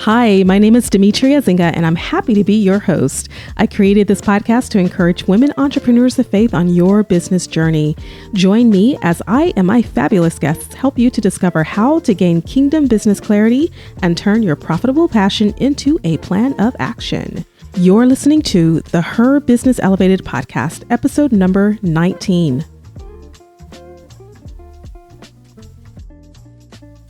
Hi, my name is Demetria, and I'm happy to be your host. I created this podcast to encourage women entrepreneurs of faith on your business journey. Join me as I and my fabulous guests help you to discover how to gain kingdom business clarity and turn your profitable passion into a plan of action. You're listening to the Her Business Elevated podcast, episode number 19.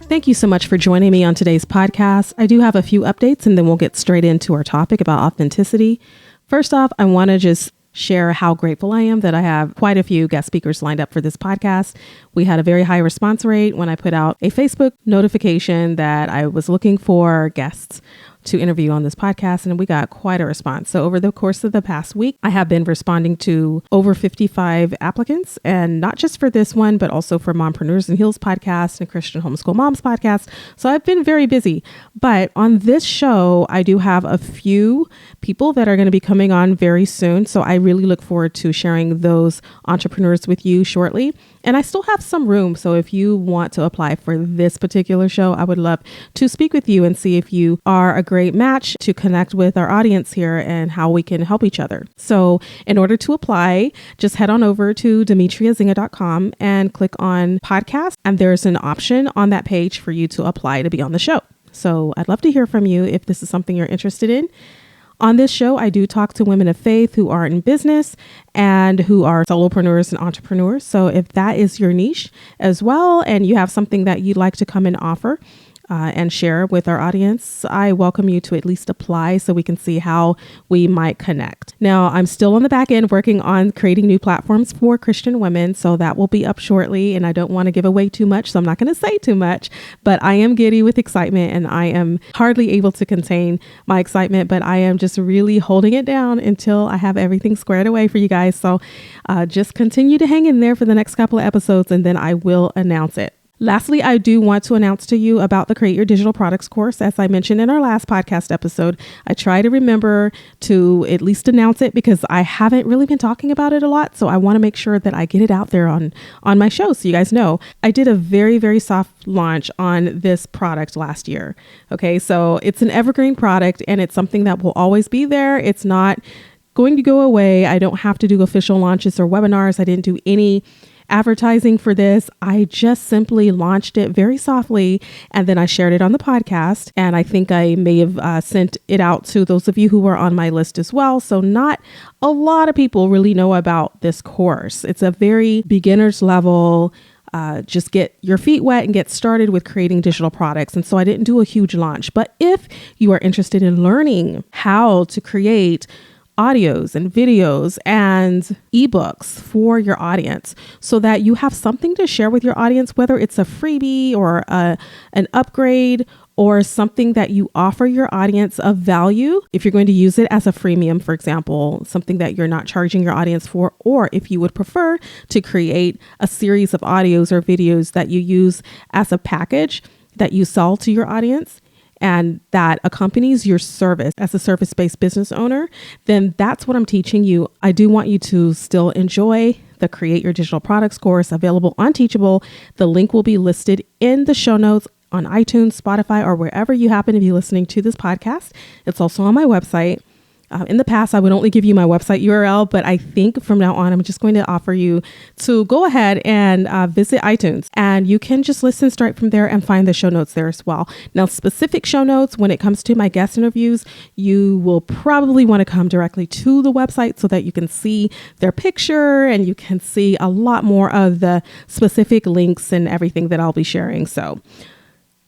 Thank you so much for joining me on today's podcast. I do have a few updates and then we'll get straight into our topic about authenticity. First off, I want to just share how grateful I am that I have quite a few guest speakers lined up for this podcast. We had a very high response rate when I put out a Facebook notification that I was looking for guests to interview on this podcast, and we got quite a response. So over the course of the past week, I have been responding to over 55 applicants, and not just for this one, but also for Mompreneurs and Heels podcast and Christian Homeschool Moms podcast. So I've been very busy, but on this show, I do have a few people that are going to be coming on very soon. So I really look forward to sharing those entrepreneurs with you shortly. And I still have some room. So if you want to apply for this particular show, I would love to speak with you and see if you are a great match to connect with our audience here and how we can help each other. So in order to apply, just head on over to demetriazinga.com and click on podcast. And there's an option on that page for you to apply to be on the show. So I'd love to hear from you if this is something you're interested in. On this show, I do talk to women of faith who are in business and who are solopreneurs and entrepreneurs. So if that is your niche as well, and you have something that you'd like to come and offer and share with our audience, I welcome you to at least apply so we can see how we might connect. Now, I'm still on the back end working on creating new platforms for Christian women. So that will be up shortly. And I don't want to give away too much, so I'm not going to say too much, but I am giddy with excitement and I am hardly able to contain my excitement, but I am just really holding it down until I have everything squared away for you guys. So just continue to hang in there for the next couple of episodes and then I will announce it. Lastly, I do want to announce to you about the Create Your Digital Products course. As I mentioned in our last podcast episode, I try to remember to at least announce it because I haven't really been talking about it a lot. So I want to make sure that I get it out there on my show so you guys know. I did a very, very soft launch on this product last year. Okay, so it's an evergreen product and it's something that will always be there. It's not going to go away. I don't have to do official launches or webinars. I didn't do any advertising for this. I just simply launched it very softly and then I shared it on the podcast. And I think I may have sent it out to those of you who were on my list as well. So not a lot of people really know about this course. It's a very beginner's level. Just get your feet wet and get started with creating digital products. And so I didn't do a huge launch. But if you are interested in learning how to create audios and videos and ebooks for your audience so that you have something to share with your audience, whether it's a freebie or an upgrade or something that you offer your audience of value. If you're going to use it as a freemium, for example, something that you're not charging your audience for, or if you would prefer to create a series of audios or videos that you use as a package that you sell to your audience, and that accompanies your service as a service-based business owner, then that's what I'm teaching you. I do want you to still enjoy the Create Your Digital Products course available on Teachable. The link will be listed in the show notes on iTunes, Spotify, or wherever you happen to be listening to this podcast. It's also on my website. In the past, I would only give you my website URL, but I think from now on, I'm just going to offer you to go ahead and visit iTunes and you can just listen straight from there and find the show notes there as well. Now, specific show notes, when it comes to my guest interviews, you will probably want to come directly to the website so that you can see their picture and you can see a lot more of the specific links and everything that I'll be sharing. So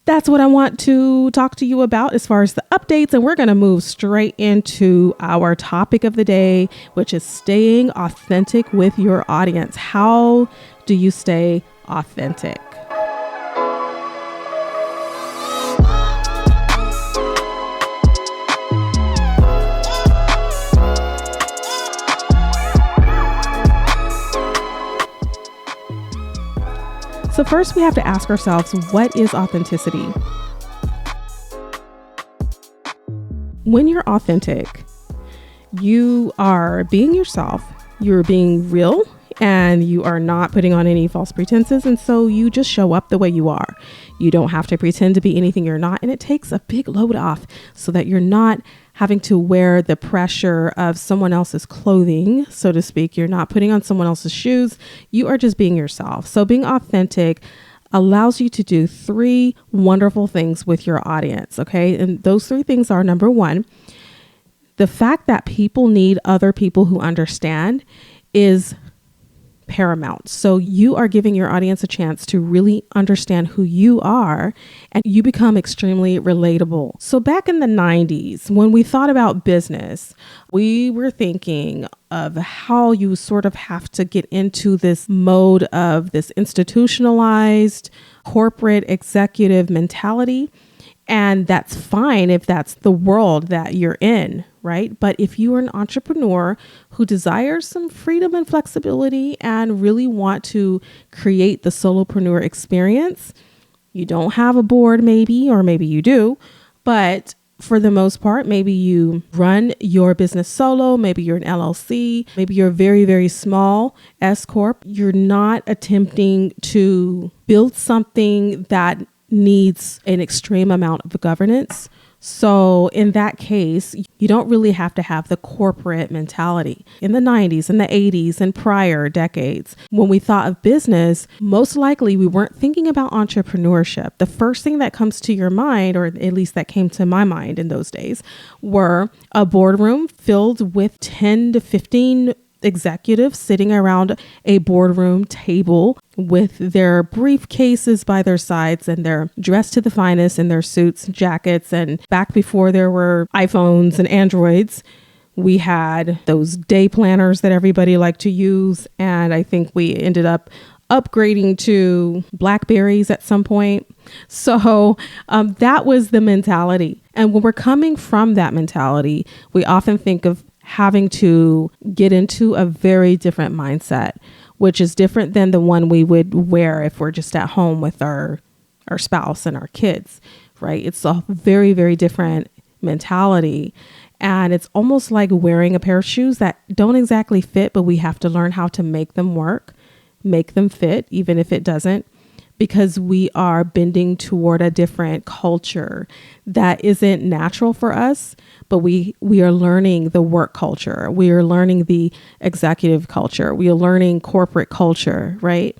that's what I want to talk to you about as far as the updates. And we're going to move straight into our topic of the day, which is staying authentic with your audience. How do you stay authentic? So first we have to ask ourselves, what is authenticity? When you're authentic, you are being yourself, you're being real and you are not putting on any false pretenses. And so you just show up the way you are. You don't have to pretend to be anything you're not. And it takes a big load off so that you're not having to wear the pressure of someone else's clothing, so to speak. You're not putting on someone else's shoes. You are just being yourself. So being authentic allows you to do 3 wonderful things with your audience. Okay. And those 3 things are: number 1, the fact that people need other people who understand is paramount. So you are giving your audience a chance to really understand who you are, and you become extremely relatable. So back in the 90s, when we thought about business, we were thinking of how you sort of have to get into this mode of this institutionalized corporate executive mentality. And that's fine if that's the world that you're in, right? But if you are an entrepreneur who desires some freedom and flexibility and really want to create the solopreneur experience, you don't have a board maybe, or maybe you do, but for the most part, maybe you run your business solo, maybe you're an LLC, maybe you're very, very small S Corp. You're not attempting to build something that needs an extreme amount of governance. So in that case, you don't really have to have the corporate mentality. In the 90s and the 80s and prior decades, when we thought of business, most likely we weren't thinking about entrepreneurship. The first thing that comes to your mind, or at least that came to my mind in those days, were a boardroom filled with 10 to 15 executives sitting around a boardroom table with their briefcases by their sides, and they're dressed to the finest in their suits, jackets. And back before there were iPhones and Androids, we had those day planners that everybody liked to use. And I think we ended up upgrading to Blackberries at some point. So that was the mentality. And when we're coming from that mentality, we often think of having to get into a very different mindset, which is different than the one we would wear if we're just at home with our spouse and our kids, right? It's a very, very different mentality. And it's almost like wearing a pair of shoes that don't exactly fit, but we have to learn how to make them work, make them fit, even if it doesn't, because we are bending toward a different culture that isn't natural for us, but we are learning the work culture. We are learning the executive culture. We are learning corporate culture, right?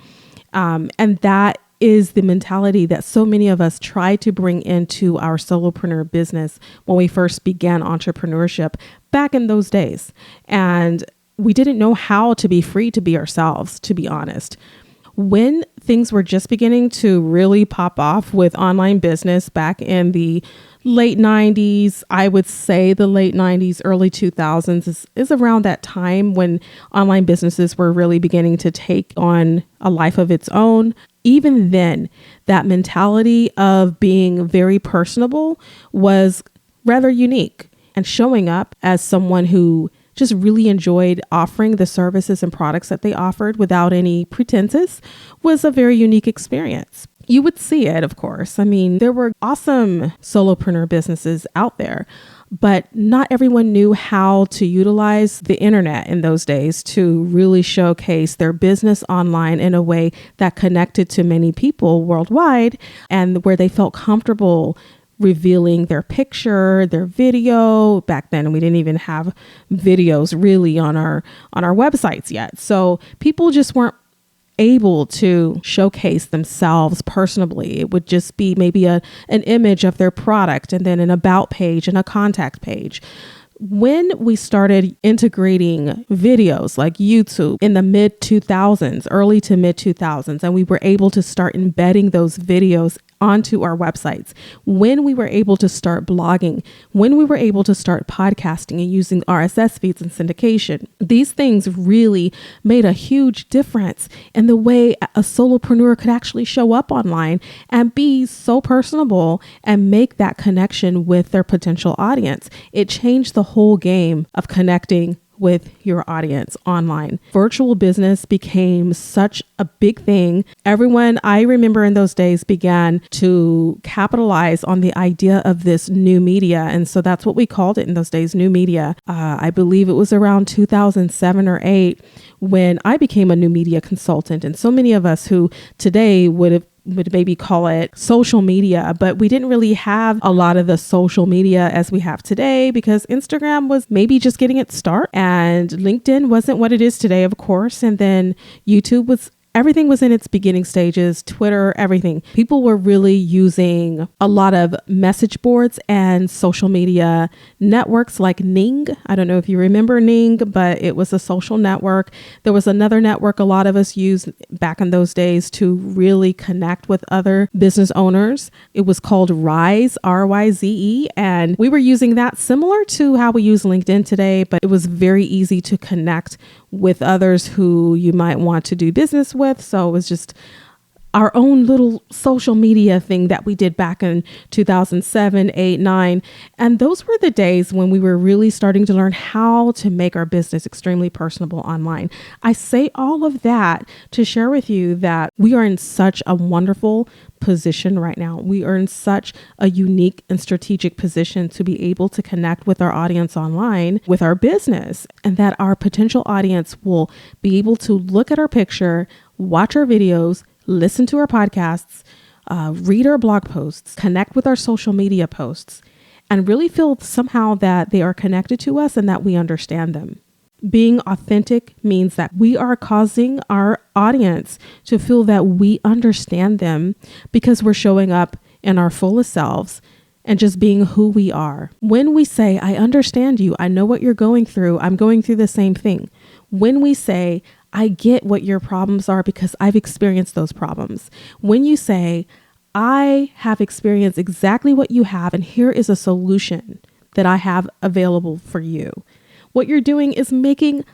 And that is the mentality that so many of us try to bring into our solopreneur business when we first began entrepreneurship back in those days. And we didn't know how to be free to be ourselves, to be honest. When things were just beginning to really pop off with online business back in the late 90s, I would say the late 90s, early 2000s is around that time when online businesses were really beginning to take on a life of its own. Even then, that mentality of being very personable was rather unique, and showing up as someone who just really enjoyed offering the services and products that they offered without any pretenses was a very unique experience. You would see it, of course. I mean, there were awesome solopreneur businesses out there, but not everyone knew how to utilize the internet in those days to really showcase their business online in a way that connected to many people worldwide, and where they felt comfortable revealing their picture, their video. Back then, we didn't even have videos really on our websites yet. So people just weren't able to showcase themselves personally. It would just be maybe an image of their product, and then an about page and a contact page. When we started integrating videos like YouTube in the mid 2000s, early to mid 2000s, and we were able to start embedding those videos onto our websites, when we were able to start blogging, when we were able to start podcasting and using RSS feeds and syndication, these things really made a huge difference in the way a solopreneur could actually show up online and be so personable and make that connection with their potential audience. It changed the whole game of connecting with your audience online. Virtual business became such a big thing. Everyone, I remember in those days, began to capitalize on the idea of this new media. And so that's what we called it in those days, new media. I believe it was around 2007 or 8 when I became a new media consultant. And so many of us who today would maybe call it social media, but we didn't really have a lot of the social media as we have today because Instagram was maybe just getting its start and LinkedIn wasn't what it is today, of course. And then everything was in its beginning stages, Twitter, everything. People were really using a lot of message boards and social media networks like Ning. I don't know if you remember Ning, but it was a social network. There was another network a lot of us used back in those days to really connect with other business owners. It was called Rise, RYZE, and we were using that similar to how we use LinkedIn today, but it was very easy to connect with others who you might want to do business with. So it was just our own little social media thing that we did back in 2007, 8, 9. And those were the days when we were really starting to learn how to make our business extremely personable online. I say all of that to share with you that we are in such a wonderful position right now. We are in such a unique and strategic position to be able to connect with our audience online with our business, and that our potential audience will be able to look at our picture, watch our videos, listen to our podcasts, read our blog posts, connect with our social media posts, and really feel somehow that they are connected to us and that we understand them. Being authentic means that we are causing our audience to feel that we understand them because we're showing up in our fullest selves and just being who we are. When we say, I understand you, I know what you're going through, I'm going through the same thing. When we say, I get what your problems are because I've experienced those problems. When you say, I have experienced exactly what you have, and here is a solution that I have available for you. What you're doing is making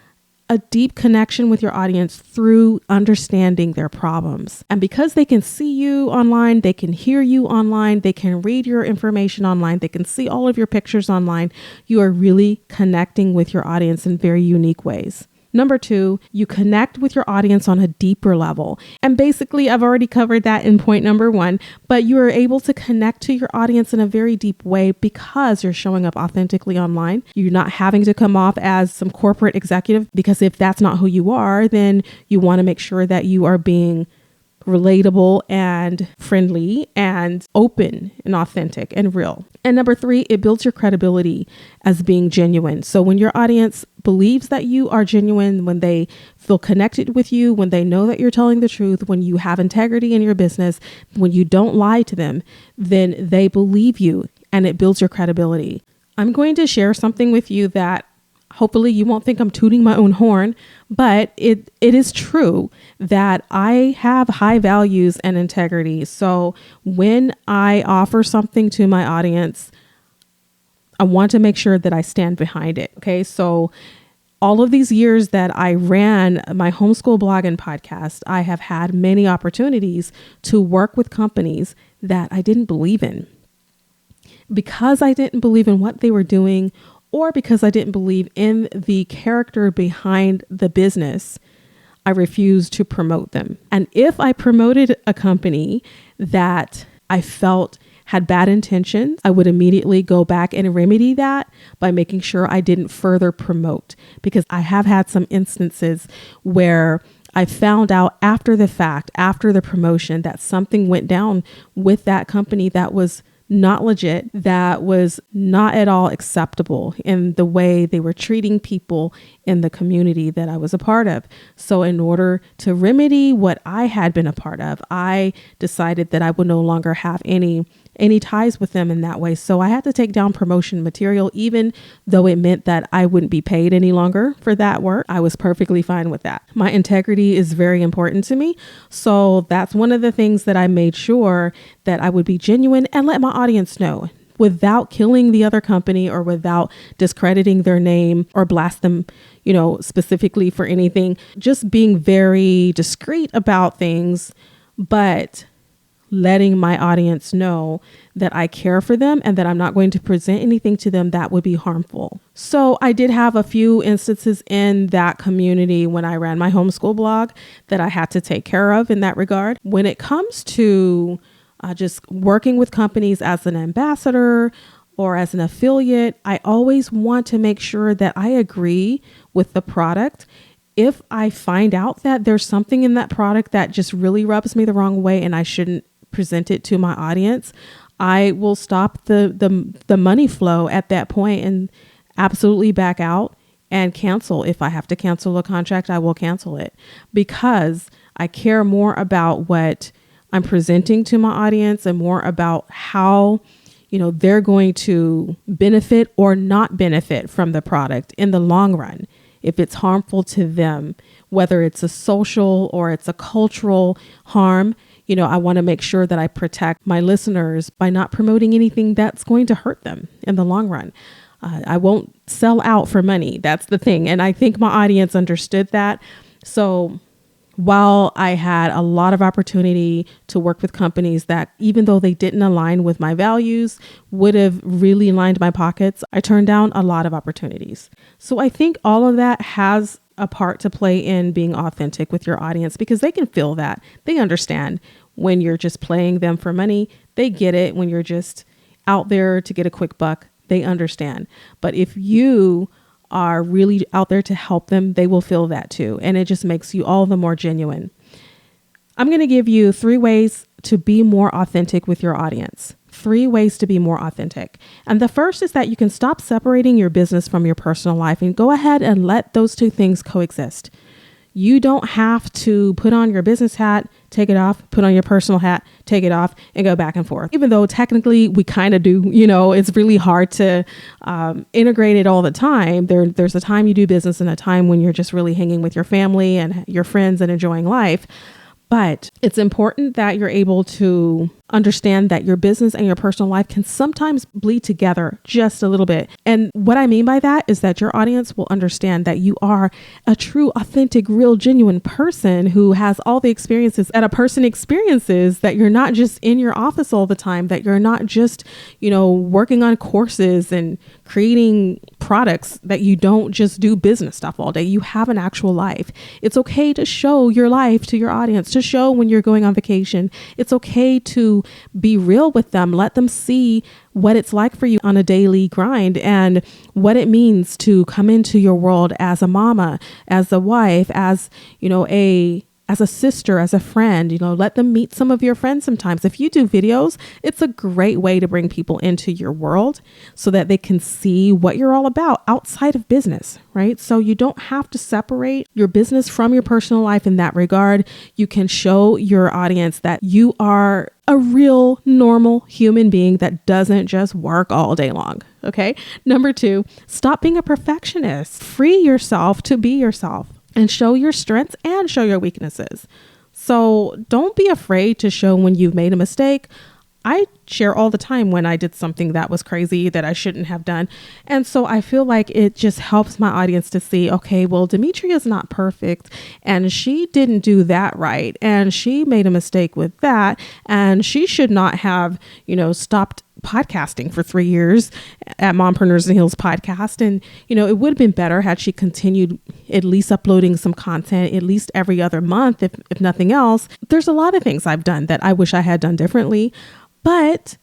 a deep connection with your audience through understanding their problems. And because they can see you online, they can hear you online, they can read your information online, they can see all of your pictures online, you are really connecting with your audience in very unique ways. Number 2, you connect with your audience on a deeper level. And basically, I've already covered that in point number 1, but you are able to connect to your audience in a very deep way because you're showing up authentically online. You're not having to come off as some corporate executive, because if that's not who you are, then you want to make sure that you are being relatable and friendly and open and authentic and real. And number 3, it builds your credibility as being genuine. So when your audience believes that you are genuine, when they feel connected with you, when they know that you're telling the truth, when you have integrity in your business, when you don't lie to them, then they believe you and it builds your credibility. I'm going to share something with you that hopefully you won't think I'm tooting my own horn, but it is true that I have high values and integrity. So when I offer something to my audience, I want to make sure that I stand behind it. Okay. So all of these years that I ran my homeschool blog and podcast, I have had many opportunities to work with companies that I didn't believe in. Because I didn't believe in what they were doing, or because I didn't believe in the character behind the business, I refused to promote them. And if I promoted a company that I felt had bad intentions, I would immediately go back and remedy that by making sure I didn't further promote. Because I have had some instances where I found out after the fact, after the promotion, that something went down with that company that was not legit, that was not at all acceptable in the way they were treating people in the community that I was a part of. So in order to remedy what I had been a part of, I decided that I would no longer have any ties with them in that way. So I had to take down promotion material, even though it meant that I wouldn't be paid any longer for that work. I was perfectly fine with that. My integrity is very important to me. So that's one of the things that I made sure that I would be genuine and let my audience know without killing the other company or without discrediting their name or blast them, specifically for anything, just being very discreet about things, but letting my audience know that I care for them and that I'm not going to present anything to them that would be harmful. So I did have a few instances in that community when I ran my homeschool blog that I had to take care of in that regard. When it comes to just working with companies as an ambassador or as an affiliate, I always want to make sure that I agree with the product. If I find out that there's something in that product that just really rubs me the wrong way and I shouldn't present it to my audience, I will stop the money flow at that point and absolutely back out and cancel. If I have to cancel a contract, I will cancel it because I care more about what I'm presenting to my audience and more about how, they're going to benefit or not benefit from the product in the long run. If it's harmful to them, whether it's a social or it's a cultural harm, I want to make sure that I protect my listeners by not promoting anything that's going to hurt them in the long run. I won't sell out for money. That's the thing. And I think my audience understood that. So while I had a lot of opportunity to work with companies that, even though they didn't align with my values, would have really lined my pockets, I turned down a lot of opportunities. So I think all of that has a part to play in being authentic with your audience because they can feel that. They understand when you're just playing them for money. They get it when you're just out there to get a quick buck. They understand. But if you are really out there to help them, they will feel that too. And it just makes you all the more genuine. I'm going to give you 3 ways to be more authentic with your audience. 3 ways to be more authentic. And the first is that you can stop separating your business from your personal life and go ahead and let those 2 things coexist. You don't have to put on your business hat, take it off, put on your personal hat, take it off, and go back and forth. Even though technically we kind of do, it's really hard to integrate it all the time. There's a time you do business and a time when you're just really hanging with your family and your friends and enjoying life. But it's important that you're able to understand that your business and your personal life can sometimes bleed together just a little bit. And what I mean by that is that your audience will understand that you are a true, authentic, real, genuine person who has all the experiences that a person experiences, that you're not just in your office all the time, that you're not just, working on courses and creating products, that you don't just do business stuff all day. You have an actual life. It's okay to show your life to your audience, to show when you're going on vacation. It's okay to be real with them. Let them see what it's like for you on a daily grind and what it means to come into your world as a mama, as a wife, as, as a sister, as a friend. Let them meet some of your friends sometimes. If you do videos, it's a great way to bring people into your world so that they can see what you're all about outside of business, right? So you don't have to separate your business from your personal life in that regard. You can show your audience that you are a real, normal human being that doesn't just work all day long. Okay. Number 2, stop being a perfectionist. Free yourself to be yourself. And show your strengths and show your weaknesses. So don't be afraid to show when you've made a mistake. I share all the time when I did something that was crazy that I shouldn't have done. And so I feel like it just helps my audience to see, okay, well, Demetria is not perfect and she didn't do that right. And she made a mistake with that. And she should not have, stopped podcasting for 3 years at Mompreneurs and Heels podcast. And, it would have been better had she continued at least uploading some content at least every other month, if nothing else. There's a lot of things I've done that I wish I had done differently, but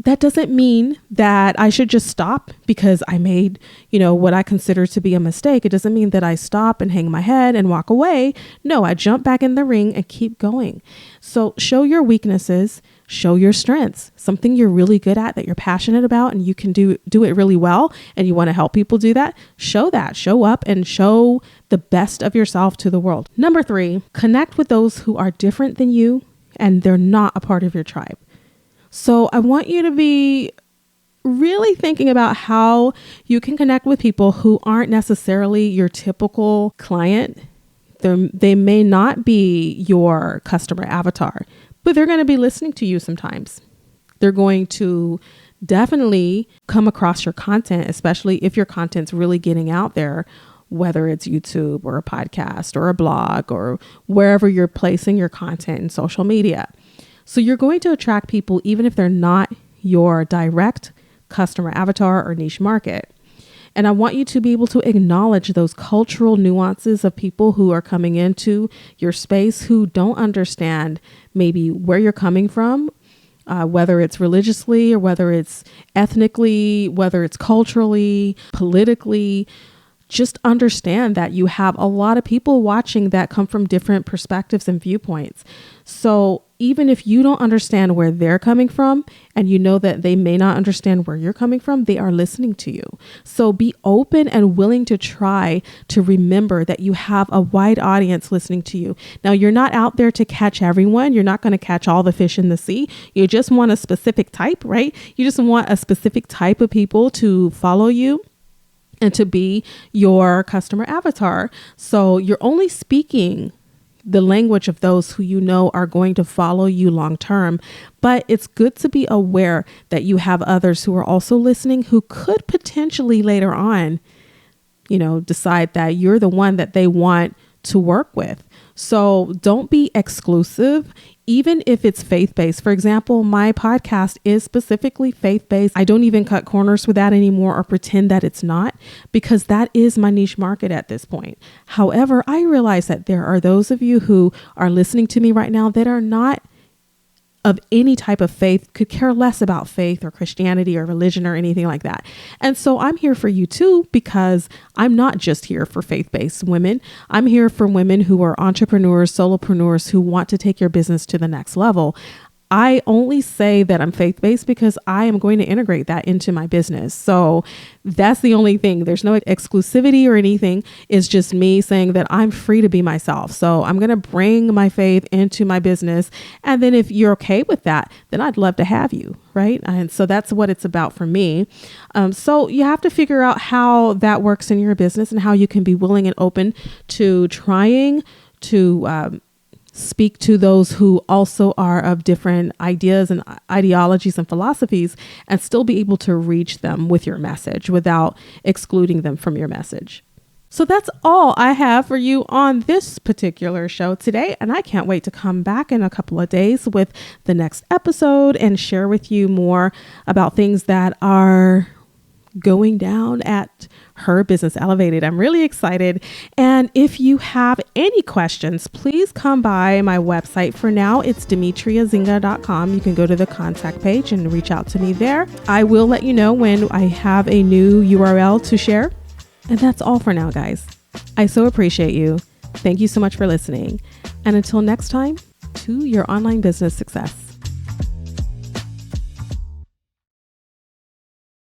that doesn't mean that I should just stop because I made, what I consider to be a mistake. It doesn't mean that I stop and hang my head and walk away. No, I jump back in the ring and keep going. So show your weaknesses, show your strengths, something you're really good at, that you're passionate about, and you can do it really well, and you want to help people do that. Show up and show the best of yourself to the world. Number 3, connect with those who are different than you and they're not a part of your tribe. So I want you to be really thinking about how you can connect with people who aren't necessarily your typical client. They may not be your customer avatar, but they're going to be listening to you sometimes. They're going to definitely come across your content, especially if your content's really getting out there, whether it's YouTube or a podcast or a blog or wherever you're placing your content in social media. So you're going to attract people even if they're not your direct customer avatar or niche market. And I want you to be able to acknowledge those cultural nuances of people who are coming into your space who don't understand maybe where you're coming from, whether it's religiously or whether it's ethnically, whether it's culturally, politically. Just understand that you have a lot of people watching that come from different perspectives and viewpoints. So even if you don't understand where they're coming from and you know that they may not understand where you're coming from, they are listening to you. So be open and willing to try to remember that you have a wide audience listening to you. Now, you're not out there to catch everyone. You're not going to catch all the fish in the sea. You just want a specific type, right? You just want a specific type of people to follow you and to be your customer avatar. So you're only speaking the language of those who you know are going to follow you long term. But it's good to be aware that you have others who are also listening who could potentially later on, decide that you're the one that they want to work with. So don't be exclusive, even if it's faith-based. For example, my podcast is specifically faith-based. I don't even cut corners with that anymore or pretend that it's not, because that is my niche market at this point. However, I realize that there are those of you who are listening to me right now that are not of any type of faith, could care less about faith or Christianity or religion or anything like that. And so I'm here for you too, because I'm not just here for faith-based women. I'm here for women who are entrepreneurs, solopreneurs who want to take your business to the next level. I only say that I'm faith-based because I am going to integrate that into my business. So that's the only thing. There's no exclusivity or anything. It's just me saying that I'm free to be myself. So I'm going to bring my faith into my business. And then if you're okay with that, then I'd love to have you, right? And so that's what it's about for me. So you have to figure out how that works in your business and how you can be willing and open to trying to speak to those who also are of different ideas and ideologies and philosophies and still be able to reach them with your message without excluding them from your message. So that's all I have for you on this particular show today. And I can't wait to come back in a couple of days with the next episode and share with you more about things that are going down at Her Business Elevated. I'm really excited. And if you have any questions, please come by my website. For now, it's demetriazinga.com. You can go to the contact page and reach out to me there. I will let you know when I have a new URL to share. And that's all for now, guys. I so appreciate you. Thank you so much for listening. And until next time, to your online business success.